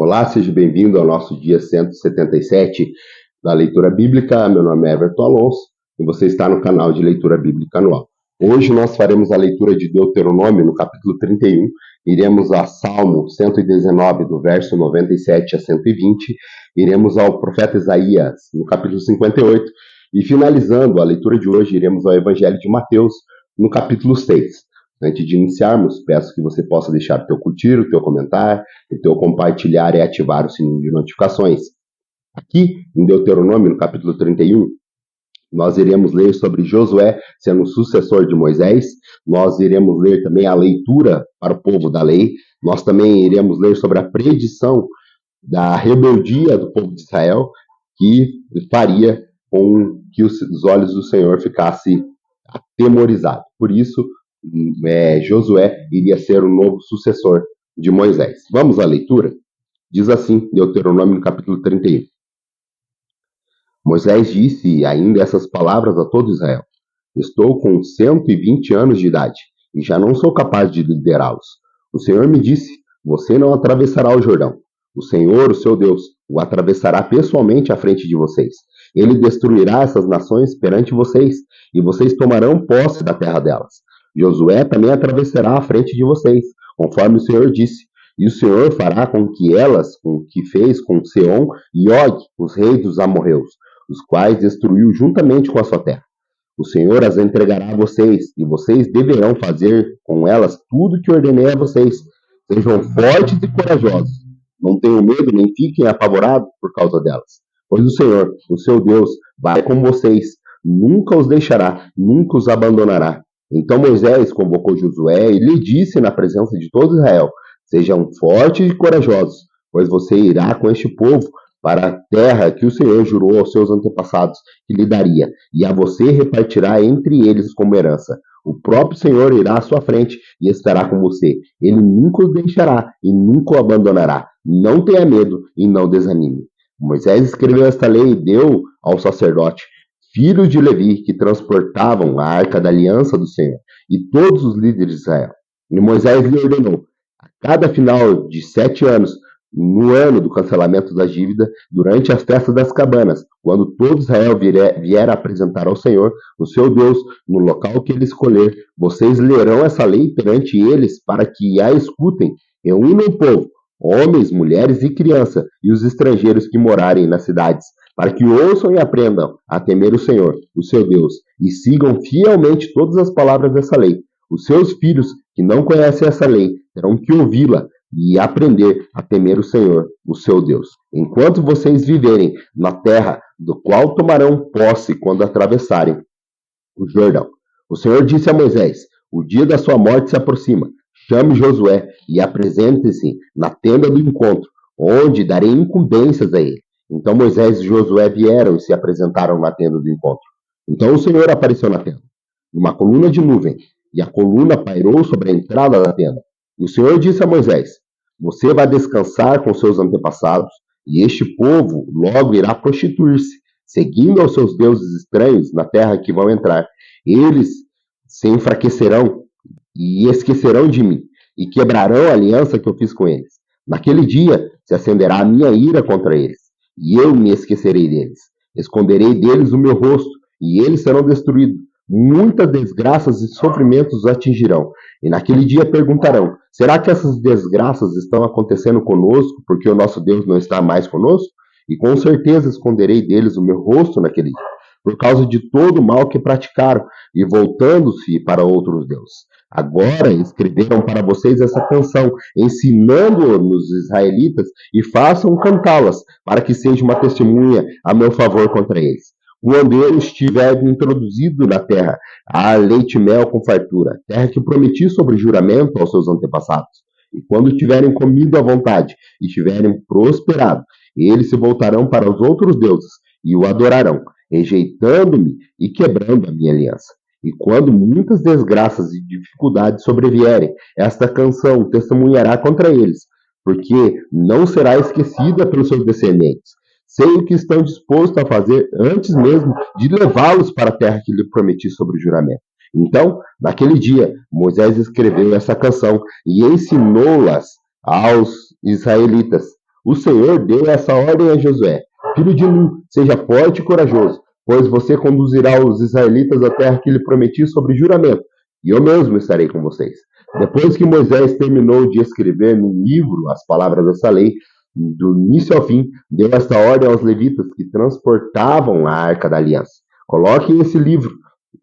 Olá, seja bem-vindo ao nosso dia 177 da leitura bíblica. Meu nome é Everton Alonso e você está no canal de leitura bíblica anual. Hoje nós faremos a leitura de Deuteronômio no capítulo 31, iremos a Salmo 119, do verso 97 a 120, iremos ao profeta Isaías no capítulo 58 e finalizando a leitura de hoje iremos ao Evangelho de Mateus no capítulo 6. Antes de iniciarmos, peço que você possa deixar o teu curtir, o teu comentário, o teu compartilhar e ativar o sininho de notificações. Aqui, em Deuteronômio, no capítulo 31, nós iremos ler sobre Josué sendo o sucessor de Moisés, nós iremos ler também a leitura para o povo da lei, nós também iremos ler sobre a predição da rebeldia do povo de Israel, que faria com que os olhos do Senhor ficassem atemorizados. Por isso, Josué iria ser o novo sucessor de Moisés. Vamos à leitura? Diz assim, Deuteronômio, no capítulo 31. Moisés disse ainda essas palavras a todo Israel: Estou com 120 anos de idade e já não sou capaz de liderá-los. O Senhor me disse: Você não atravessará o Jordão. O Senhor, o seu Deus, o atravessará pessoalmente à frente de vocês. Ele destruirá essas nações perante vocês e vocês tomarão posse da terra delas. Josué também atravessará à frente de vocês, conforme o Senhor disse, e o Senhor fará com que elas, com o que fez com Seom e Og, os reis dos amorreus, os quais destruiu juntamente com a sua terra. O Senhor as entregará a vocês, e vocês deverão fazer com elas tudo o que ordenei a vocês. Sejam fortes e corajosos. Não tenham medo nem fiquem apavorados por causa delas. Pois o Senhor, o seu Deus, vai com vocês, nunca os deixará, nunca os abandonará. Então Moisés convocou Josué e lhe disse na presença de todo Israel: Sejam fortes e corajosos, pois você irá com este povo para a terra que o Senhor jurou aos seus antepassados que lhe daria, e a você repartirá entre eles como herança. O próprio Senhor irá à sua frente e estará com você. Ele nunca os deixará e nunca o abandonará. Não tenha medo e não desanime. Moisés escreveu esta lei e deu ao sacerdote, filhos de Levi, que transportavam a arca da aliança do Senhor, e todos os líderes de Israel. E Moisés lhe ordenou: a cada final de 7 anos, no ano do cancelamento da dívida, durante as festas das cabanas, quando todo Israel vier apresentar ao Senhor, o seu Deus, no local que ele escolher, vocês lerão essa lei perante eles para que a escutem. Reúnam o povo, homens, mulheres e crianças, e os estrangeiros que morarem nas cidades, para que ouçam e aprendam a temer o Senhor, o seu Deus, e sigam fielmente todas as palavras dessa lei. Os seus filhos, que não conhecem essa lei, terão que ouvi-la e aprender a temer o Senhor, o seu Deus, enquanto vocês viverem na terra do qual tomarão posse quando atravessarem o Jordão. O Senhor disse a Moisés: O dia da sua morte se aproxima. Chame Josué e apresente-se na tenda do encontro, onde darei incumbências a ele. Então Moisés e Josué vieram e se apresentaram na tenda do encontro. Então o Senhor apareceu na tenda, numa coluna de nuvem, e a coluna pairou sobre a entrada da tenda. E o Senhor disse a Moisés: Você vai descansar com seus antepassados, e este povo logo irá prostituir-se, seguindo aos seus deuses estranhos na terra que vão entrar. Eles se enfraquecerão e esquecerão de mim, e quebrarão a aliança que eu fiz com eles. Naquele dia se acenderá a minha ira contra eles, e eu me esquecerei deles. Esconderei deles o meu rosto, e eles serão destruídos. Muitas desgraças e sofrimentos os atingirão. E naquele dia perguntarão: será que essas desgraças estão acontecendo conosco porque o nosso Deus não está mais conosco? E com certeza esconderei deles o meu rosto naquele dia, por causa de todo o mal que praticaram, e voltando-se para outros deuses. Agora escreveram para vocês essa canção, ensinando-nos israelitas, e façam cantá-las, para que seja uma testemunha a meu favor contra eles. Quando eu estiver introduzido na terra, há leite e mel com fartura, terra que prometi sobre juramento aos seus antepassados. E quando tiverem comido à vontade e tiverem prosperado, eles se voltarão para os outros deuses e o adorarão, rejeitando-me e quebrando a minha aliança. E quando muitas desgraças e dificuldades sobrevierem, esta canção testemunhará contra eles, porque não será esquecida pelos seus descendentes. Sei o que estão dispostos a fazer antes mesmo de levá-los para a terra que lhe prometi sobre o juramento. Então, naquele dia, Moisés escreveu essa canção e ensinou-las aos israelitas. O Senhor deu essa ordem a Josué: filho de Nun, seja forte e corajoso, pois você conduzirá os israelitas à terra que lhe prometi sobre juramento, e eu mesmo estarei com vocês. Depois que Moisés terminou de escrever no livro as palavras dessa lei, do início ao fim, deu esta ordem aos levitas que transportavam a Arca da Aliança: coloquem esse livro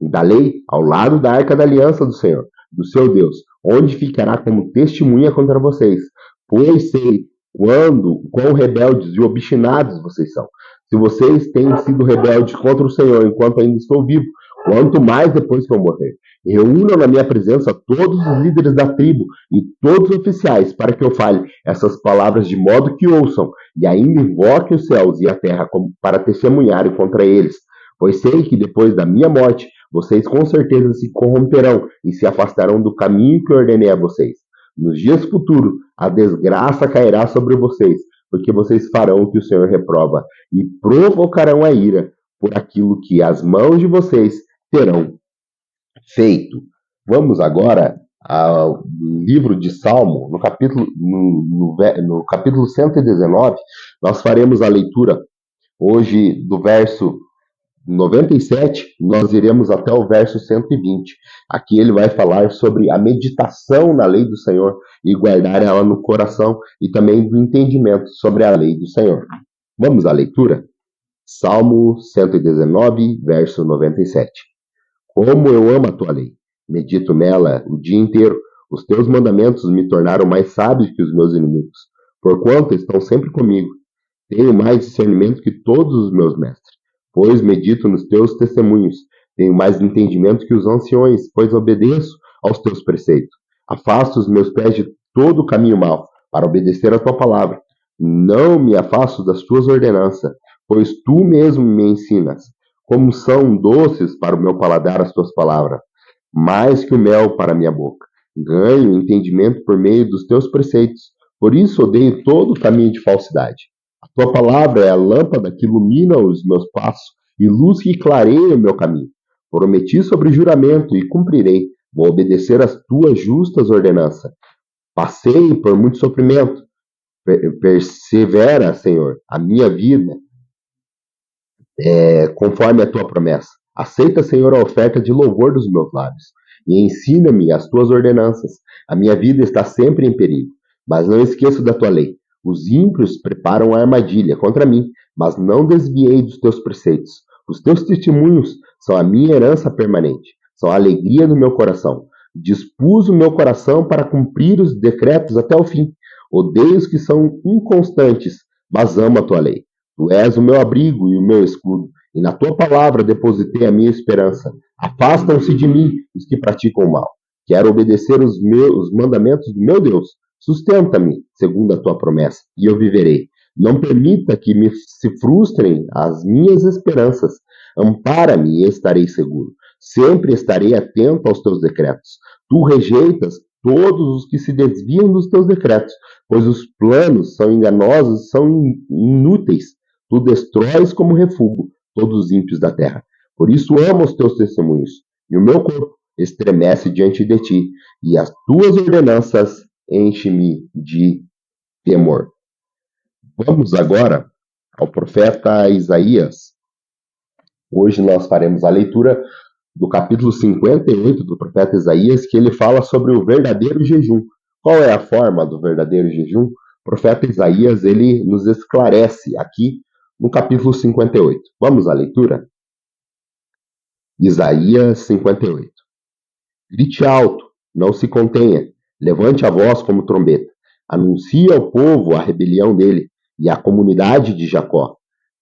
da lei ao lado da Arca da Aliança do Senhor, do seu Deus, onde ficará como testemunha contra vocês, pois sei quão rebeldes e obstinados vocês são. Se vocês têm sido rebeldes contra o Senhor enquanto ainda estou vivo, quanto mais depois que eu morrer. Reúnam na minha presença todos os líderes da tribo e todos os oficiais, para que eu fale essas palavras de modo que ouçam, e ainda invoquem os céus e a terra para testemunharem contra eles. Pois sei que depois da minha morte, vocês com certeza se corromperão e se afastarão do caminho que eu ordenei a vocês. Nos dias futuros, a desgraça cairá sobre vocês, porque vocês farão o que o Senhor reprova e provocarão a ira por aquilo que as mãos de vocês terão feito. Vamos agora ao livro de Salmo, no capítulo 119, nós faremos a leitura hoje do verso 97, nós iremos até o verso 120. Aqui ele vai falar sobre a meditação na lei do Senhor e guardar ela no coração e também do entendimento sobre a lei do Senhor. Vamos à leitura? Salmo 119, verso 97. Como eu amo a tua lei, medito nela o dia inteiro. Os teus mandamentos me tornaram mais sábio que os meus inimigos, porquanto estão sempre comigo. Tenho mais discernimento que todos os meus mestres, pois medito nos teus testemunhos. Tenho mais entendimento que os anciões, pois obedeço aos teus preceitos. Afasto os meus pés de todo o caminho mau, para obedecer a tua palavra. Não me afasto das tuas ordenanças, pois tu mesmo me ensinas. Como são doces para o meu paladar as tuas palavras, mais que o mel para a minha boca. Ganho entendimento por meio dos teus preceitos, por isso odeio todo o caminho de falsidade. A tua palavra é a lâmpada que ilumina os meus passos e luz que clareia o meu caminho. Prometi sobre juramento e cumprirei. Vou obedecer às tuas justas ordenanças. Passei por muito sofrimento. Persevera, Senhor, a minha vida conforme a tua promessa. Aceita, Senhor, a oferta de louvor dos meus lábios e ensina-me as tuas ordenanças. A minha vida está sempre em perigo, mas não esqueço da tua lei. Os ímpios preparam a armadilha contra mim, mas não desviei dos teus preceitos. Os teus testemunhos são a minha herança permanente, são a alegria do meu coração. Dispus o meu coração para cumprir os decretos até o fim. Odeio os que são inconstantes, mas amo a tua lei. Tu és o meu abrigo e o meu escudo, e na tua palavra depositei a minha esperança. Afastam-se de mim os que praticam o mal. Quero obedecer os mandamentos do meu Deus. Sustenta-me, segundo a tua promessa, e eu viverei. Não permita que se frustrem as minhas esperanças. Ampara-me e estarei seguro. Sempre estarei atento aos teus decretos. Tu rejeitas todos os que se desviam dos teus decretos, pois os planos são enganosos, são inúteis. Tu destróis como refúgio todos os ímpios da terra. Por isso amo os teus testemunhos, e o meu corpo estremece diante de ti, e as tuas ordenanças enchem-me de temor. Vamos agora ao profeta Isaías. Hoje nós faremos a leitura do capítulo 58 do profeta Isaías, que ele fala sobre o verdadeiro jejum. Qual é a forma do verdadeiro jejum? O profeta Isaías, ele nos esclarece aqui no capítulo 58. Vamos à leitura? Isaías 58. Grite alto, não se contenha, levante a voz como trombeta, anuncie ao povo a rebelião dele e à comunidade de Jacó,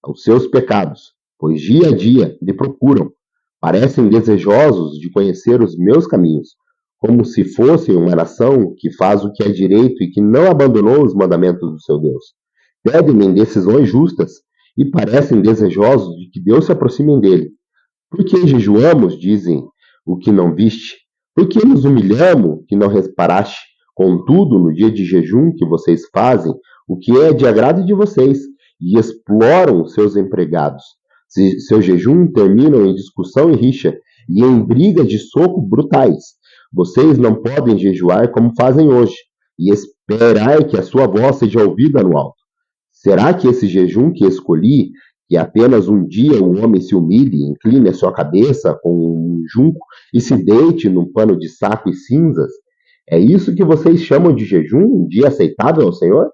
os seus pecados, pois dia a dia me procuram, parecem desejosos de conhecer os meus caminhos, como se fossem uma nação que faz o que é direito e que não abandonou os mandamentos do seu Deus. Pedem-me decisões justas e parecem desejosos de que Deus se aproxime dele. Por que jejuamos, dizem, o que não viste? Por que nos humilhamos, que não reparaste? Contudo, no dia de jejum que vocês fazem, o que é de agrado de vocês, e exploram seus empregados. Seu jejum terminam em discussão e rixa, e em brigas de soco brutais. Vocês não podem jejuar como fazem hoje, e esperar que a sua voz seja ouvida no alto. Será que esse jejum que escolhi, que apenas um dia o homem se humilhe, incline a sua cabeça com um junco e se deite num pano de saco e cinzas, é isso que vocês chamam de jejum, um dia aceitável ao Senhor?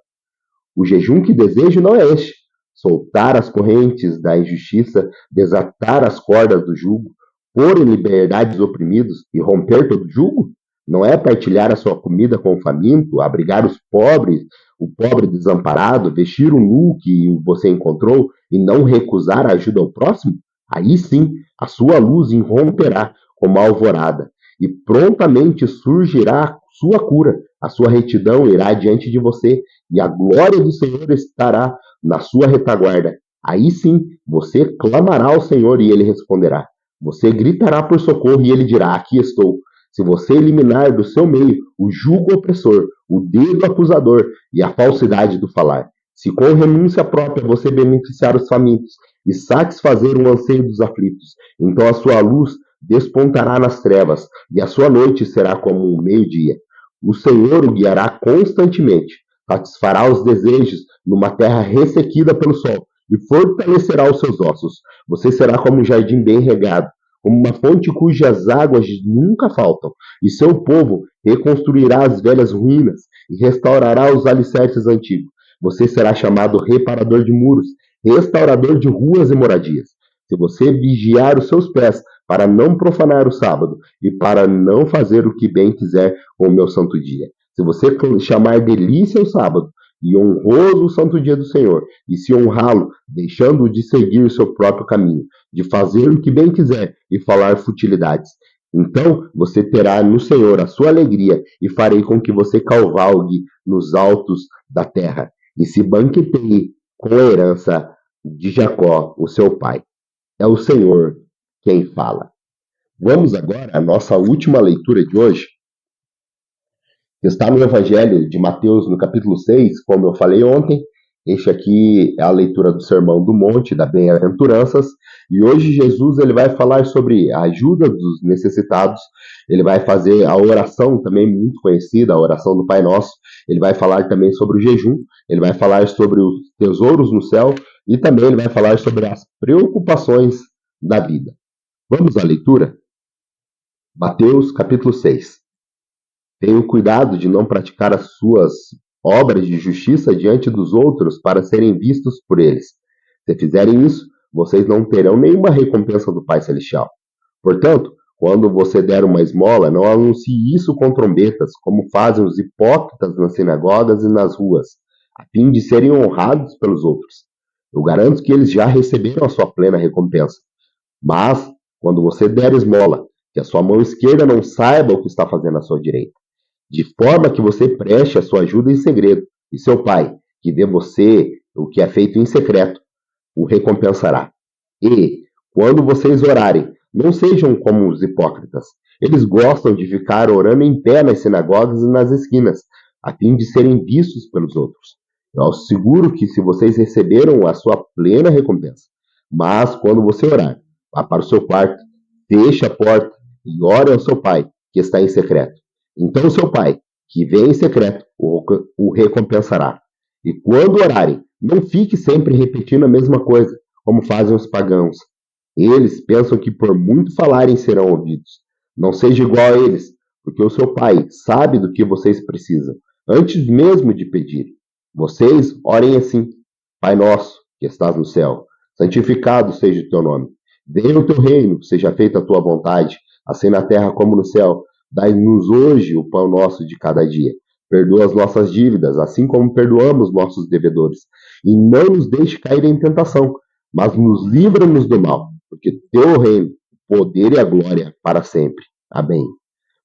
O jejum que desejo não é este: soltar as correntes da injustiça, desatar as cordas do jugo, pôr em liberdade os oprimidos e romper todo jugo? Não é partilhar a sua comida com o faminto, abrigar os pobres, o pobre desamparado, vestir o nu que você encontrou e não recusar a ajuda ao próximo? Aí sim, a sua luz irromperá como a alvorada e prontamente surgirá a sua cura. A sua retidão irá diante de você e a glória do Senhor estará na sua retaguarda. Aí sim, você clamará ao Senhor e ele responderá. Você gritará por socorro e ele dirá: aqui estou. Se você eliminar do seu meio o jugo opressor, o dedo acusador e a falsidade do falar, se com renúncia própria você beneficiar os famintos e satisfazer o anseio dos aflitos, então a sua luz despontará nas trevas e a sua noite será como um meio-dia. O Senhor o guiará constantemente, satisfará os desejos numa terra ressequida pelo sol e fortalecerá os seus ossos. Você será como um jardim bem regado, como uma fonte cujas águas nunca faltam, e seu povo reconstruirá as velhas ruínas e restaurará os alicerces antigos. Você será chamado reparador de muros, restaurador de ruas e moradias. Se você vigiar os seus pés para não profanar o sábado e para não fazer o que bem quiser com o meu santo dia. Se você chamar delícia o sábado e honroso o santo dia do Senhor, e se honrá-lo, deixando de seguir o seu próprio caminho, de fazer o que bem quiser e falar futilidades, então você terá no Senhor a sua alegria e farei com que você cavalgue nos altos da terra e se banqueteie com a herança de Jacó, o seu pai. É o Senhor quem fala. Vamos agora à nossa última leitura de hoje, que está no Evangelho de Mateus, no capítulo 6, como eu falei ontem. Este aqui é a leitura do Sermão do Monte, da Bem-aventuranças, e hoje Jesus ele vai falar sobre a ajuda dos necessitados, ele vai fazer a oração também muito conhecida, a oração do Pai Nosso, ele vai falar também sobre o jejum, ele vai falar sobre os tesouros no céu, e também ele vai falar sobre as preocupações da vida. Vamos à leitura? Mateus capítulo 6. Tenham cuidado de não praticar as suas obras de justiça diante dos outros para serem vistos por eles. Se fizerem isso, vocês não terão nenhuma recompensa do Pai Celestial. Portanto, quando você der uma esmola, não anuncie isso com trombetas, como fazem os hipócritas nas sinagogas e nas ruas, a fim de serem honrados pelos outros. Eu garanto que eles já receberam a sua plena recompensa. Mas, quando você der esmola, que a sua mão esquerda não saiba o que está fazendo a sua direita, de forma que você preste a sua ajuda em segredo, e seu pai, que vê você o que é feito em secreto, o recompensará. E, quando vocês orarem, não sejam como os hipócritas. Eles gostam de ficar orando em pé nas sinagogas e nas esquinas, a fim de serem vistos pelos outros. Eu asseguro que se vocês receberam a sua plena recompensa. Mas, quando você orar, vá para o seu quarto, feche a porta e ore ao seu pai, que está em secreto. Então seu pai, que vê em secreto, o recompensará. E quando orarem, não fique sempre repetindo a mesma coisa, como fazem os pagãos. Eles pensam que por muito falarem serão ouvidos. Não seja igual a eles, porque o seu pai sabe do que vocês precisam, antes mesmo de pedir. Vocês orem assim: Pai nosso, que estás no céu, santificado seja o teu nome. Venha o teu reino, seja feita a tua vontade, assim na terra como no céu. Dai-nos hoje o pão nosso de cada dia. Perdoa as nossas dívidas, assim como perdoamos nossos devedores. E não nos deixe cair em tentação, mas nos livra-nos do mal, porque teu é o reino, o poder e a glória para sempre. Amém.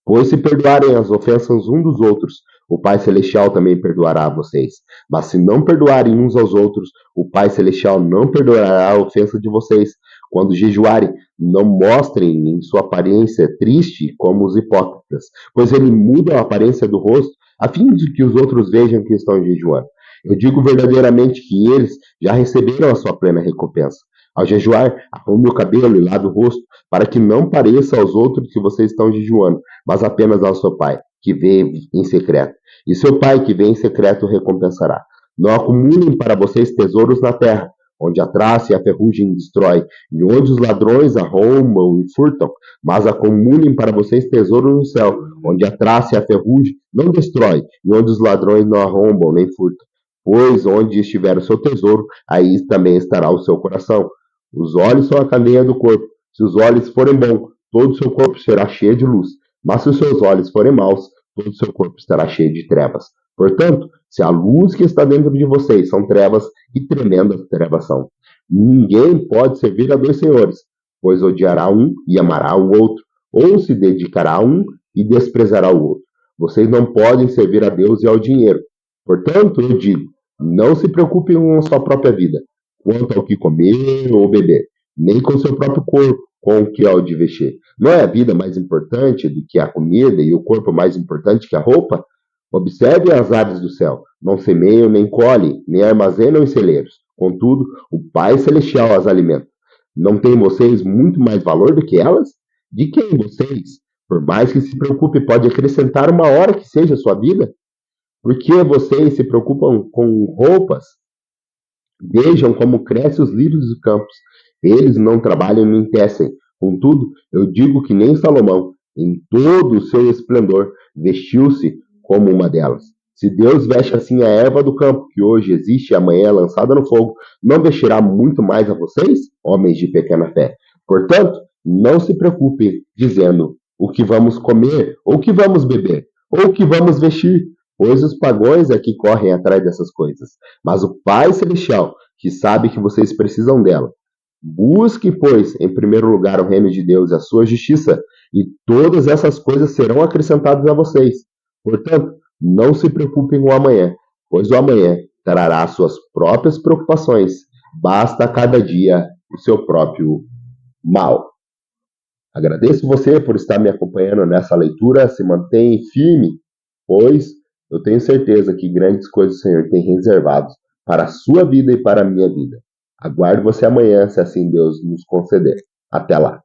Pois se perdoarem as ofensas uns dos outros, o Pai Celestial também perdoará a vocês. Mas se não perdoarem uns aos outros, o Pai Celestial não perdoará a ofensa de vocês. Quando jejuarem, não mostrem em sua aparência triste como os hipócritas, pois eles mudam a aparência do rosto a fim de que os outros vejam que estão jejuando. Eu digo verdadeiramente que eles já receberam a sua plena recompensa. Ao jejuar, arrume o cabelo e lave o rosto, para que não pareça aos outros que vocês estão jejuando, mas apenas ao seu pai, que vê em secreto. E seu pai, que vê em secreto, o recompensará. Não acumulem para vocês tesouros na terra, onde a traça e a ferrugem destrói, e onde os ladrões arrombam e furtam, mas acumulem para vocês tesouros no céu, onde a traça e a ferrugem não destrói, e onde os ladrões não arrombam nem furtam. Pois onde estiver o seu tesouro, aí também estará o seu coração. Os olhos são a candeia do corpo. Se os olhos forem bons, todo o seu corpo será cheio de luz. Mas se os seus olhos forem maus, todo o seu corpo estará cheio de trevas. Portanto, se a luz que está dentro de vocês são trevas, e tremendas trevas são. Ninguém pode servir a dois senhores, pois odiará um e amará o outro, ou se dedicará a um e desprezará o outro. Vocês não podem servir a Deus e ao dinheiro. Portanto, eu digo, não se preocupem com a sua própria vida, quanto ao que comer ou beber, nem com o seu próprio corpo, com o que há de vestir. Não é a vida mais importante do que a comida e o corpo mais importante que a roupa? Observe as aves do céu, não semeiam nem colhem, nem armazenam em celeiros. Contudo, o Pai Celestial as alimenta. Não têm vocês muito mais valor do que elas? De quem vocês, por mais que se preocupe, pode acrescentar uma hora que seja a sua vida? Por que vocês se preocupam com roupas? Vejam como crescem os lírios dos campos. Eles não trabalham nem tecem. Contudo, eu digo que nem Salomão, em todo o seu esplendor, vestiu-se como uma delas. Se Deus veste assim a erva do campo, que hoje existe e amanhã é lançada no fogo, não vestirá muito mais a vocês, homens de pequena fé? Portanto, não se preocupem dizendo o que vamos comer, ou o que vamos beber, ou o que vamos vestir, pois os pagãos é que correm atrás dessas coisas. Mas o Pai Celestial, que sabe que vocês precisam dela, busque, pois, em primeiro lugar o reino de Deus e a sua justiça, e todas essas coisas serão acrescentadas a vocês. Portanto, não se preocupem com o amanhã, pois o amanhã trará suas próprias preocupações. Basta a cada dia o seu próprio mal. Agradeço você por estar me acompanhando nessa leitura. Se mantém firme, pois eu tenho certeza que grandes coisas o Senhor tem reservados para a sua vida e para a minha vida. Aguardo você amanhã, se assim Deus nos conceder. Até lá.